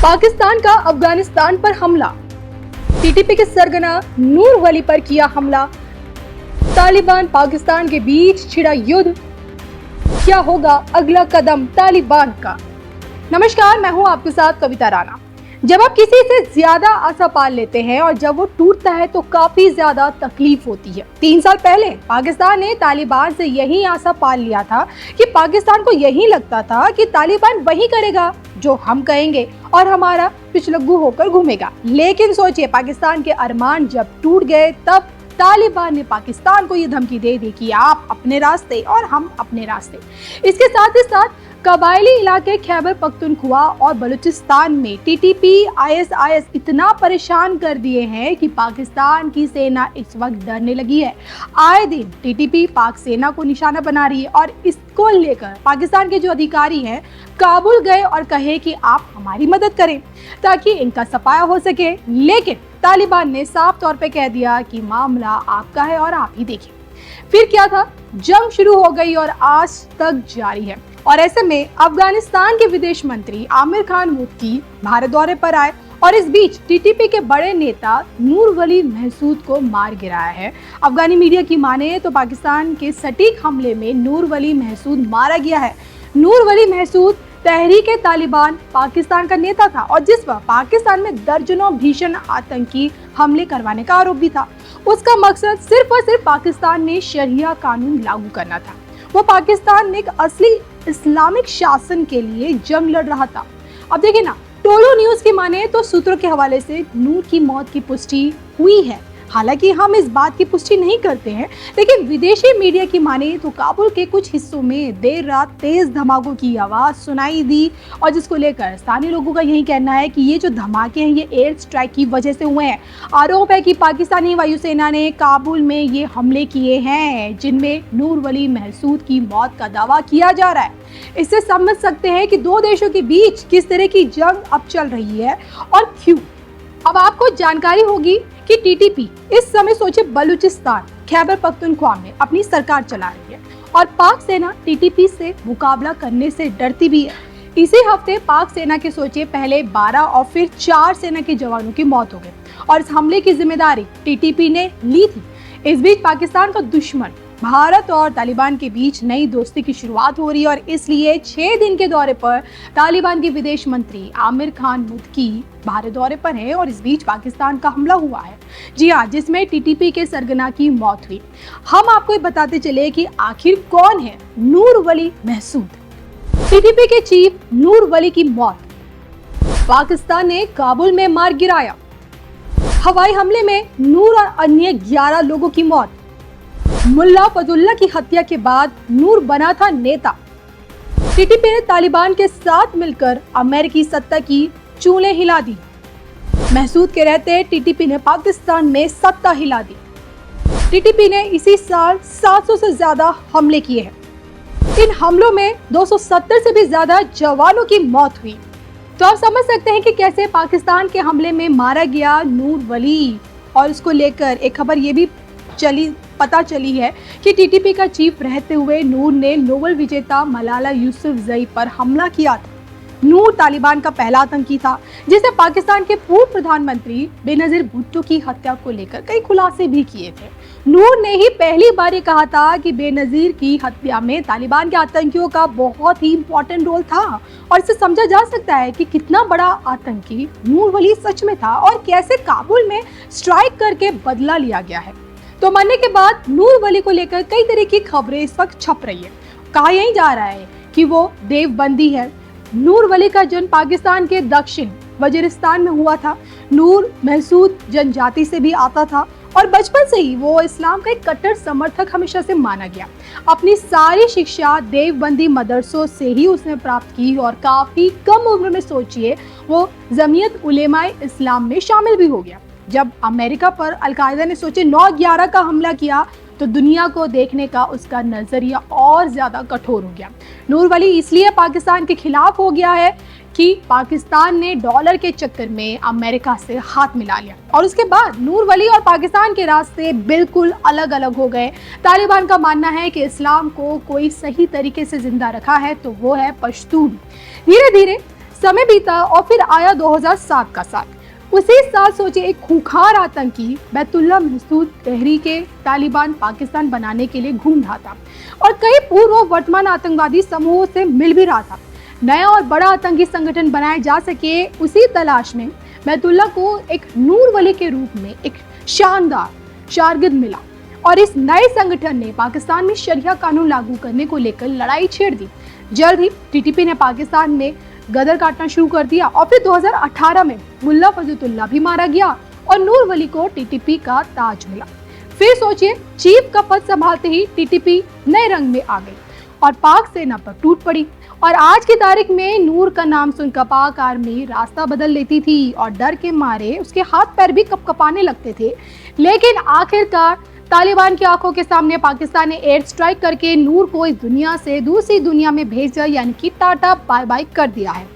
पाकिस्तान का अफगानिस्तान पर हमला, टीटीपी के सरगना नूर वली पर किया हमला, तालिबान पाकिस्तान के बीच छिड़ा युद्ध, क्या होगा अगला कदम तालिबान का। नमस्कार, मैं हूं आपके साथ कविता राणा। जब आप किसी से ज्यादा आशा पाल लेते हैं और जब वो टूटता है तो काफी ज्यादा तकलीफ होती है। 3 साल पहले पाकिस्तान ने तालिबान से यही आशा पाल लिया था कि पाकिस्तान को यही लगता था कि तालिबान वही करेगा जो हम कहेंगे और हमारा पिछलग्गू होकर घूमेगा। लेकिन सोचिए, पाकिस्तान के अरमान जब टूट गए तब तालिबान ने पाकिस्तान को ये धमकी दे दी कि आप अपने रास्ते और हम अपने रास्ते। इसके साथ ही साथ कबायली इलाके खैबर पख्तूनख्वा और बलूचिस्तान में टीटीपी आईएसआईएस इतना परेशान कर दिए हैं कि पाकिस्तान की सेना इस वक्त डरने लगी है। आए दिन टीटीपी पाक सेना को निशाना बना रही है और इसको लेकर पाकिस्तान के जो अधिकारी हैं काबुल गए और कहे कि आप हमारी मदद करें ताकि इनका सफाया हो सके। लेकिन तालिबान ने साफ तौर पे कह दिया कि मामला आपका है और आप ही देखें। फिर क्या था, जंग शुरू हो गई और आज तक जारी है। और ऐसे में अफगानिस्तान के विदेश मंत्री आमिर खान मुफ्ती भारत दौरे पर आए और इस बीच टीटीपी के बड़े नेता नूर वली महसूद को मार गिराया है। अफगानी मीडिया की माने तो पाकिस्तान के सटीक हमले में नूर वली महसूद मारा गया है। नूर वली महसूद तहरीक-ए-तालिबान पाकिस्तान का नेता था और जिस पर पाकिस्तान में दर्जनों भीषण आतंकी हमले करवाने का आरोप भी था। उसका मकसद सिर्फ और सिर्फ पाकिस्तान में शरिया कानून लागू करना था। वो पाकिस्तान में एक असली इस्लामिक शासन के लिए जंग लड़ रहा था। अब देखिए ना, टोलो न्यूज की माने तो सूत्रों के हवाले से नूर की मौत की पुष्टि हुई है। हालांकि हम इस बात की पुष्टि नहीं करते हैं, लेकिन विदेशी मीडिया की माने तो काबुल के कुछ हिस्सों में देर रात तेज धमाकों की आवाज सुनाई दी और जिसको लेकर स्थानीय लोगों का यही कहना है कि ये जो धमाके हैं ये एयर स्ट्राइक की वजह से हुए हैं। आरोप है कि पाकिस्तानी वायुसेना ने काबुल में ये हमले किए हैं जिनमें नूर वली महसूद की मौत का दावा किया जा रहा है। इससे समझ सकते हैं कि दो देशों के बीच किस तरह की जंग अब चल रही है और क्यों। अब आपको जानकारी होगी कि टीटीपी इस समय सोचे बलूचिस्तान खैबर पख्तूनख्वा में अपनी सरकार चला रही है और पाक सेना टीटीपी से मुकाबला करने से डरती भी है। इसी हफ्ते पाक सेना के सोचे पहले 12 और फिर 4 सेना के जवानों की मौत हो गई और इस हमले की जिम्मेदारी टीटीपी ने ली थी। इस बीच पाकिस्तान का दुश्मन भारत और तालिबान के बीच नई दोस्ती की शुरुआत हो रही है और इसलिए 6 दिन के दौरे पर तालिबान के विदेश मंत्री आमिर खान मुफ्ती भारत दौरे पर हैं और इस बीच पाकिस्तान का हमला हुआ है। जी हाँ, जिसमें टीटीपी के सरगना की मौत हुई। हम आपको बताते चले कि आखिर कौन है नूर वली महसूद। टीटीपी के चीफ नूर वली की मौत, पाकिस्तान ने काबुल में मार गिराया। हवाई हमले में नूर और अन्य 11 लोगों की मौत। मुल्ला फजलुल्लाह की हत्या के बाद नूर बना था नेता। टीटीपी ने तालिबान के साथ मिलकर अमेरिकी सत्ता की चूलें हिला दी। महसूद के रहते टीटीपी ने पाकिस्तान में सत्ता हिला दी। टीटीपी ने इसी साल 700 से ज्यादा हमले किए हैं। इन हमलों में 270 से भी ज्यादा जवानों की मौत हुई। तो आप समझ सकते हैं कि कैसे पाकिस्तान के हमले में मारा गया नूर वली। और इसको लेकर एक खबर ये भी पता चली है कि टीटीपी का चीफ रहते हुए नूर ने नोबेल विजेता मलाला यूसुफजई पर हमला किया था। नूर तालिबान का पहला आतंकी था जिसने पाकिस्तान के पूर्व प्रधानमंत्री बेनजीर भुट्टो की हत्या को लेकर कई खुलासे भी किए थे। नूर ने ही पहली बार ये कहा था कि बेनजीर की हत्या में तालिबान के आतंकियों का बहुत ही इम्पोर्टेंट रोल था और इससे समझा जा सकता है कि कितना बड़ा आतंकी नूर वली सच में था और कैसे काबुल में स्ट्राइक करके बदला लिया गया है। तो मरने के बाद नूर वली को लेकर कई तरह की खबरें इस वक्त छप रही है। कहा यही जा रहा है कि वो देवबंदी है। नूर वली का जन्म पाकिस्तान के दक्षिण वजीरिस्तान में हुआ था। नूर महसूद जनजाति से भी आता था और बचपन से ही वो इस्लाम का एक कट्टर समर्थक हमेशा से माना गया। अपनी सारी शिक्षा देवबंदी मदरसों से ही उसने प्राप्त की और काफी कम उम्र में सोचिए वो जमीयत उलेमाए इस्लाम में शामिल भी हो गया। जब अमेरिका पर अलकायदा ने सोचे 9/11 का हमला किया तो दुनिया को देखने का उसका नजरिया और ज्यादा कठोर हो गया। नूर वली इसलिए पाकिस्तान के खिलाफ हो गया है कि पाकिस्तान ने डॉलर के चक्कर में अमेरिका से हाथ मिला लिया और उसके बाद नूर वली और पाकिस्तान के रास्ते बिल्कुल अलग अलग हो गए। तालिबान का मानना है कि इस्लाम को कोई सही तरीके से जिंदा रखा है तो वो है पश्तून। धीरे धीरे समय बीता और फिर आया 2007 का साल। उसी साल सोचे एक खूंखार आतंकी बैतुल्लाह महसूद तहरीके तालिबान पाकिस्तान बनाने के लिए घूम रहा था और कई पूर्व और वर्तमान आतंकवादी समूहों से मिल भी रहा था। नया और बड़ा आतंकी संगठन बनाया जा सके, उसी तलाश में बैतुल्लाह को एक नूर वली के रूप में एक शानदार शागिर्द मिला और इस नए संगठन ने पाकिस्तान में शरिया कानून लागू करने को लेकर लड़ाई छेड़ दी। जल्द ही टीटीपी ने पाकिस्तान में गदर काटना शुरू कर दिया और फिर 2018 में मुल्ला फजलुल्लाह भी मारा गया और नूर वली को टीटीपी का ताज मिला। फिर सोचिए, चीफ का पद संभालते ही टीटीपी नए रंग में आ गई और पाक सेना पर टूट पड़ी। और आज की तारीख में नूर का नाम सुनकर पाक आर्मी रास्ता बदल लेती थी और डर के मारे उसके हाथ पैर भी कपकपाने लगते थे। लेकिन आखिरकार तालिबान की आंखों के सामने पाकिस्तान ने एयर स्ट्राइक करके नूर को इस दुनिया से दूसरी दुनिया में भेज दिया, यानी कि टाटा बाय बाय कर दिया है।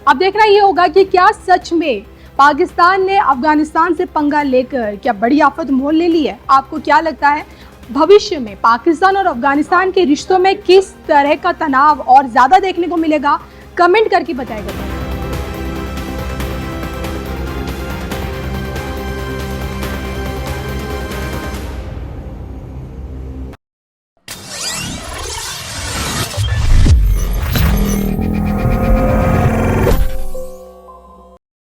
अब देखना ये होगा कि क्या सच में पाकिस्तान ने अफगानिस्तान से पंगा लेकर क्या बड़ी आफत मोल ले ली है। आपको क्या लगता है, भविष्य में पाकिस्तान और अफगानिस्तान के रिश्तों में किस तरह का तनाव और ज्यादा देखने को मिलेगा? कमेंट करके बताइएगा।